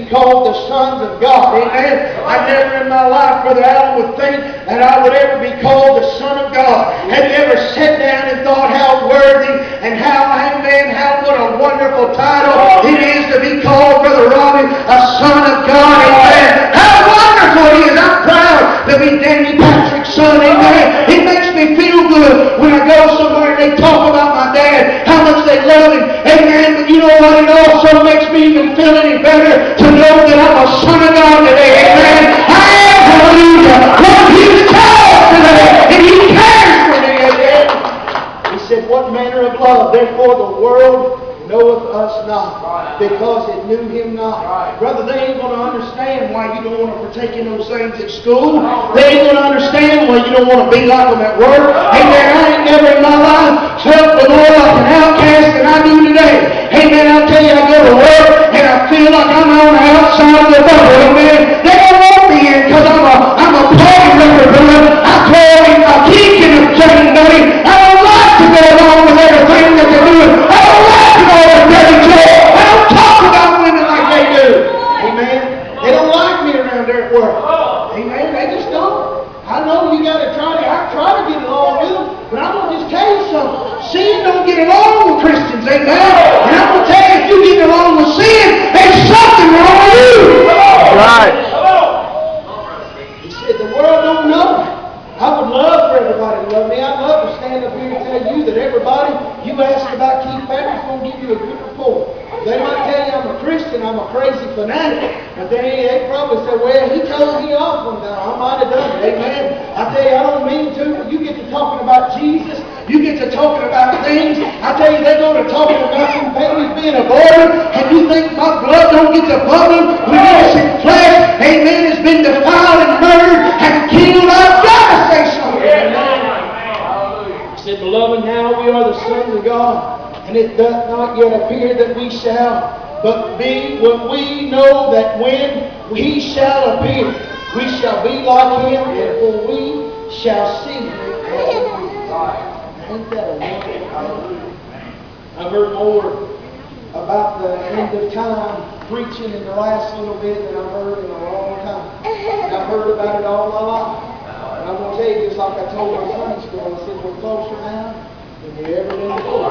be called the sons of God. Amen. I never in my life, Brother Allen, would think that I would ever be called the Son of God. Have you ever sat down and thought how worthy and how, amen, how what a wonderful title it is to be called, Brother Robbie, a Son of God. Amen. How wonderful it is. I'm proud to be Danny Patrick's son. Amen. It makes me feel good when I go somewhere and they talk about my dad, how much they love him. Amen. But you know what? It also makes me even feel any better to know that I'm a son of God today. Amen. I am, hallelujah. Lord, He's called today, and He cares for me. Amen. He said, what manner of love? Therefore the world knoweth us not, because it knew Him not. Brother, they ain't going to understand why you don't want to partake in those things at school. They ain't going to understand why you don't want to be like them at work. Amen. I ain't never in my life felt the Lord like an outcast than I do today. Amen. I'll tell you, I go to work and I feel like I'm on the outside of the bubble. Amen. They don't want me in because I'm a party member, brother. I call him a geek and a Jane buddy. I don't like to go along with everything that they're doing. I don't like to go over Betty Joe. I don't talk about women like they do. Amen. They don't like me around there at work. Amen. They just don't. I know you got to try to get along with them, but I'm going to just tell you something. Sin don't get along with Christians. Amen. And I'm going to tell you, if you get along with sin, there's something wrong with you. Right. He said the world don't know. I would love for everybody to love me. I'd love to stand up here and tell you that everybody you ask about Keith Patrick's going to give you a good report. They might tell you I'm a Christian, I'm a crazy fanatic, but they probably say, well, he told me off one time. I might have done it. Amen. I tell you, I don't mean to, but you get to talking about Jesus, you get to talking about things. I tell you, they go to talking about some babies being aborted, and you think my blood don't get to bubbling when innocent flesh, amen, has been defiled and murdered and killed. I've got to say something. Amen. He said, beloved, now we are the sons of God. And it doth not yet appear that we shall, but be when we know that when He shall appear, we shall be like Him, and for we shall see Him. Ain't that a wonderful thing? I've heard more about the end of time preaching in the last little bit than I've heard in a long time. And I've heard about it all my life. And I'm going to tell you, just like I told my Sunday school, I said, we're closer now than we ever been before.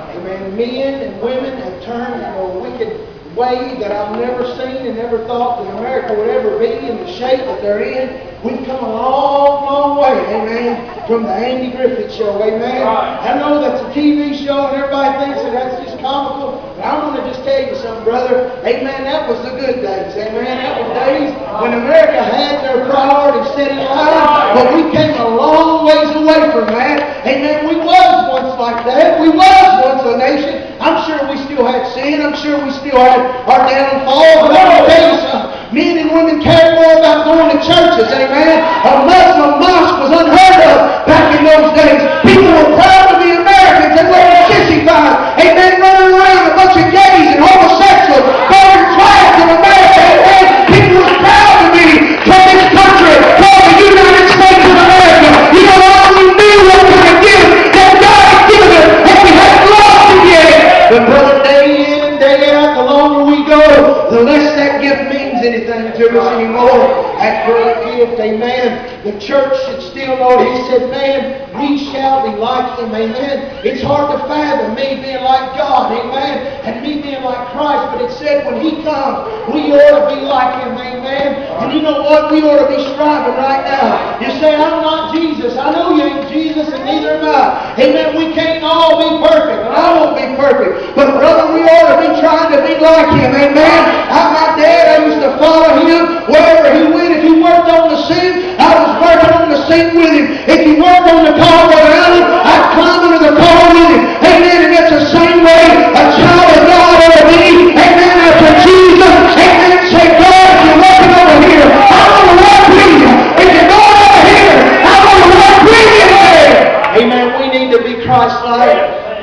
Amen. Men and women have turned in a wicked way that I've never seen and never thought that America would ever be in the shape that they're in. We've come a long, long way, amen, from the Andy Griffith Show, amen. I know that's a TV show and everybody thinks that that's just comical, but I'm going to just tell you something, brother. Amen, that was the good days, amen. That was days when America had their priorities set in line, but we came a long ways away from that. Amen, we was once like that. We was once a nation. I'm sure we still had sin. I'm sure we still had our downfall, but I'm going to tell you something. Men and women cared more about going to churches, amen. A Muslim mosque was unheard of back in those days. People were proud to be Americans and wearing sissified, amen, running around a bunch of gays and homosexuals, burning flags in America, amen. People were proud to be from this country called the United States of America. You know what? We knew what kind of gift that God had given us, and we had lost it yet. But brother, day in and day out, the longer we go, the less that gift means anything to us anymore. That great gift, amen. The church should still know. He said, man, we shall be like Him, amen. It's hard to fathom me being like God, amen, and me being like Christ, but it said when He comes, we ought to be like Him, amen. And you know what? We ought to be striving right now. You say, I'm not Jesus. I know you ain't Jesus, and neither am I. Amen. We can't all be perfect, and I won't be perfect. But brother, we ought to be trying to be like Him, amen. My dad, I used to follow him wherever he went. If he worked on the scene, I was working on the scene with him. If he worked on the car with Allen, I'd climb into the car with him. Amen. And that's the same way a child of God ought to be. Amen. After Jesus, amen. Say, God, if you're working over here, I want to work with you. If you're going over here, I want to work with you there. Amen. We need to be Christ-like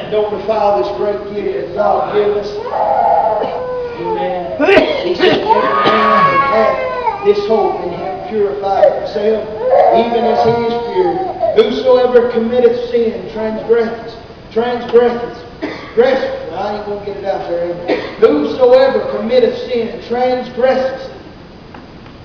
and don't defile this great gift that God gave us. Amen. He said, every man that hath this hope in Him purified himself, even as He is pure. Whosoever committeth sin transgresseth. Well, I ain't going to get it out there, amen. Whosoever committeth sin and transgresseth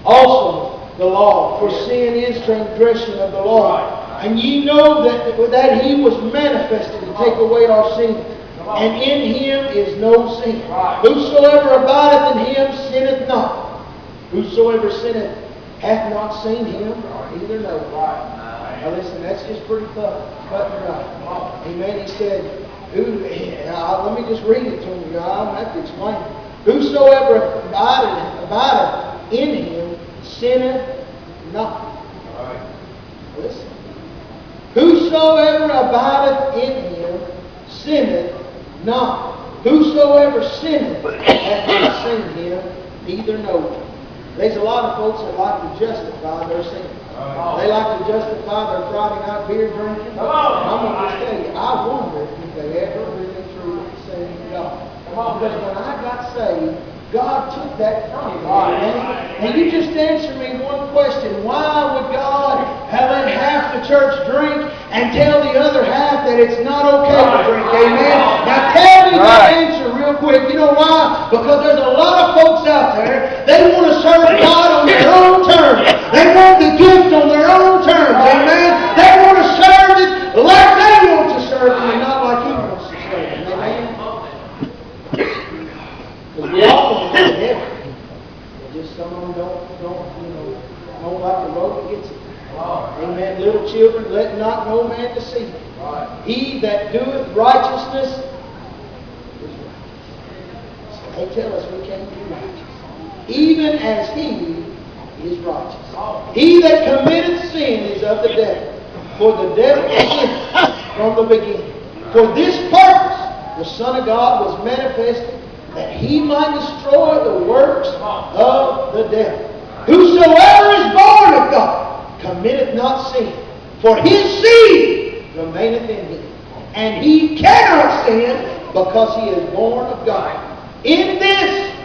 also the law, for sin is transgression of the law. And ye know that he was manifested to take away our sin, and in him is no sin. Whosoever abideth in him sinneth not. Whosoever sinneth hath not seen him, neither knoweth. Now listen, that's just pretty cut and dry. Amen. He said, let me just read it to you. I don't have to explain it. Whosoever abideth in him sinneth not. Listen. Whosoever abideth in him sinneth not. Whosoever sinneth hath not seen him, neither knoweth. There's a lot of folks that like to justify their sin. They like to justify their Friday night beer drinking. I'm going to just tell you, I wonder if they ever really truly saved God. Because when I got saved, God took that from me. And you just answer me one question. Why would God have let half the church drink and tell the other half that it's not okay to drink? Amen? Now tell me that answer real quick. You know why? Because there's a lot of folks out there, they want to serve God on their own terms. They want the gift on their own terms. Amen? They want to serve it like they want to serve it and not like He wants to serve it. Amen? Because we all want to go to heaven. Just some of them don't like the road that gets it. Amen. Little children, let not no man deceive you. He that doeth righteousness is righteous. So they tell us we can't be righteous. Even as He is righteous. He that committeth sin is of the devil. For the devil sinned from the beginning. For this purpose the Son of God was manifested, that He might destroy the works of the devil. Whosoever is born of God committeth not sin, for his seed remaineth in him, and he cannot sin because he is born of God. In this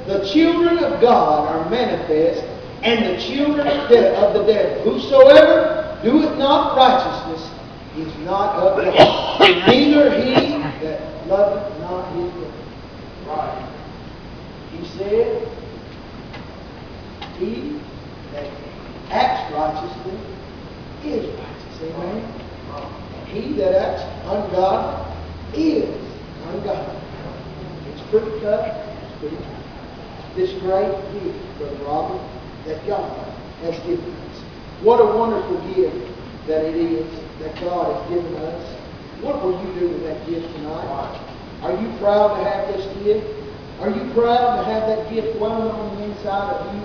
the children of God are manifest, and the children of the devil. Whosoever doeth not righteousness is not of God, neither he that loveth not his brother. Right. He said, he that acts righteously is righteous. Amen. And he that acts ungodly is ungodly. It's pretty cut. It's pretty cut. This great gift, Brother Robert, that God has given us. What a wonderful gift that it is that God has given us. What will you do with that gift tonight? Are you proud to have this gift? Are you proud to have that gift dwelling on the inside of you?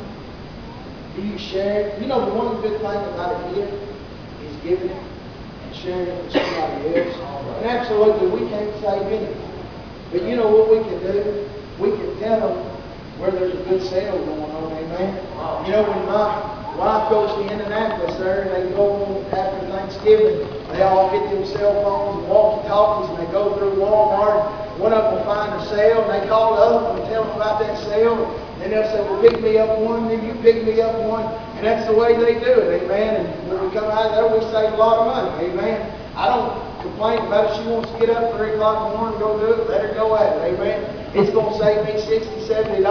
Do you share it? You know, the one good thing about a gift is giving it and sharing it with somebody else. And absolutely, we can't save anything. But you know what we can do? We can tell them where there's a good sale going on, amen? You know, when my wife goes to Indianapolis there, and they go on after Thanksgiving, they all get them cell phones and walkie-talkies, and they go through Walmart. One of them will find a sale, and they call the other one and tell them about that sale. And they'll say, well, pick me up one, then you pick me up one. And that's the way they do it, amen? And when we come out of there, we save a lot of money, amen? I don't complain about it. She wants to get up 3 o'clock in the morning and go do it, let her go at it, amen? It's going to save me $60, $70.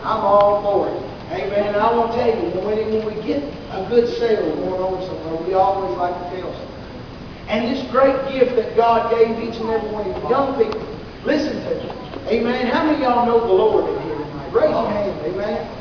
I'm all for it. Amen. And I want to tell you, when we get a good sale going on somewhere, we always like to tell somebody. And this great gift that God gave each and every one of you young people, listen to me. Amen. How many of y'all know the Lord in here tonight? Raise your hand. Amen.